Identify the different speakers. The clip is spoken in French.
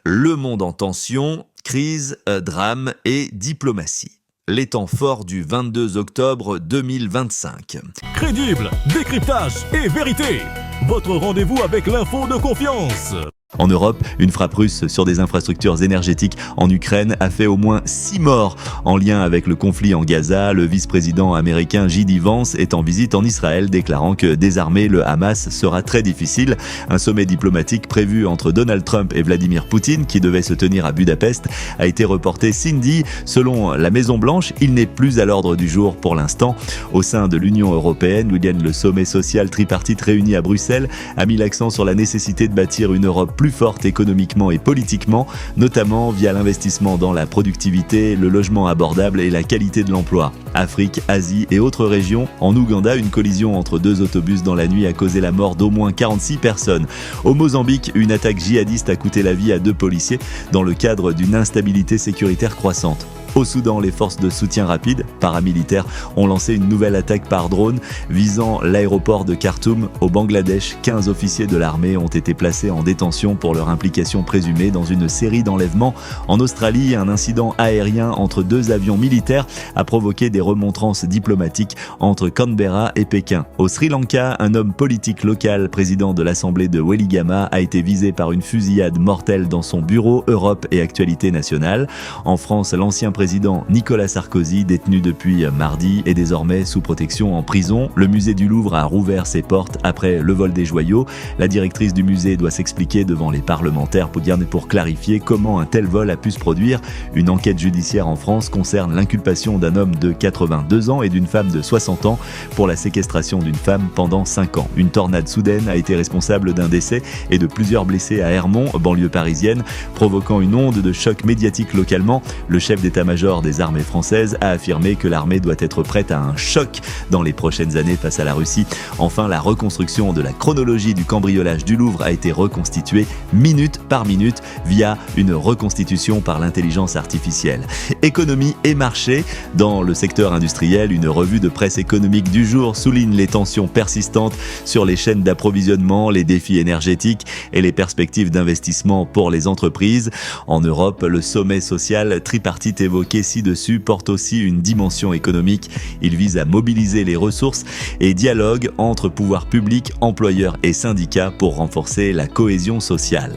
Speaker 1: Le monde en tension, crise, drame et diplomatie. Les temps forts du 22 octobre 2025.
Speaker 2: Crédible, décryptage et vérité. Votre rendez-vous avec l'info de confiance.
Speaker 1: En Europe, une frappe russe sur des infrastructures énergétiques en Ukraine a fait au moins 6 morts. En lien avec le conflit en Gaza, le vice-président américain J.D. Vance est en visite en Israël, déclarant que désarmer le Hamas sera très difficile. Un sommet diplomatique prévu entre Donald Trump et Vladimir Poutine, qui devait se tenir à Budapest, a été reporté Cindy. Selon la Maison-Blanche, il n'est plus à l'ordre du jour pour l'instant. Au sein de l'Union européenne, William, le sommet social tripartite réuni à Bruxelles, a mis l'accent sur la nécessité de bâtir une Europe plus forte économiquement et politiquement, notamment via l'investissement dans la productivité, le logement abordable et la qualité de l'emploi. Afrique, Asie et autres régions. En Ouganda, une collision entre 2 autobus dans la nuit a causé la mort d'au moins 46 personnes. Au Mozambique, une attaque djihadiste a coûté la vie à 2 policiers dans le cadre d'une instabilité sécuritaire croissante. Au Soudan, les forces de soutien rapide, paramilitaires, ont lancé une nouvelle attaque par drone visant l'aéroport de Khartoum. Au Bangladesh, 15 officiers de l'armée ont été placés en détention pour leur implication présumée dans une série d'enlèvements. En Australie, un incident aérien entre 2 avions militaires a provoqué des remontrances diplomatiques entre Canberra et Pékin. Au Sri Lanka, un homme politique local, président de l'Assemblée de Weligama, a été visé par une fusillade mortelle dans son bureau Europe et Actualité nationale. En France, l'ancien président Nicolas Sarkozy, détenu depuis mardi, est désormais sous protection en prison. Le musée du Louvre a rouvert ses portes après le vol des joyaux. La directrice du musée doit s'expliquer devant les parlementaires pour clarifier comment un tel vol a pu se produire. Une enquête judiciaire en France concerne l'inculpation d'un homme de 82 ans et d'une femme de 60 ans pour la séquestration d'une femme pendant 5 ans. Une tornade soudaine a été responsable d'un décès et de plusieurs blessés à Hermont, banlieue parisienne, provoquant une onde de choc médiatique localement. Le chef d'état-major des armées françaises a affirmé que l'armée doit être prête à un choc dans les prochaines années face à la Russie. Enfin, la reconstruction de la chronologie du cambriolage du Louvre a été reconstituée minute par minute via une reconstitution par l'intelligence artificielle. Économie et marché. Dans le secteur industriel, une revue de presse économique du jour souligne les tensions persistantes sur les chaînes d'approvisionnement, les défis énergétiques et les perspectives d'investissement pour les entreprises. En Europe, le sommet social tripartite évoqué ci-dessus porte aussi une dimension économique. Il vise à mobiliser les ressources et dialogue entre pouvoirs publics, employeurs et syndicats pour renforcer la cohésion sociale.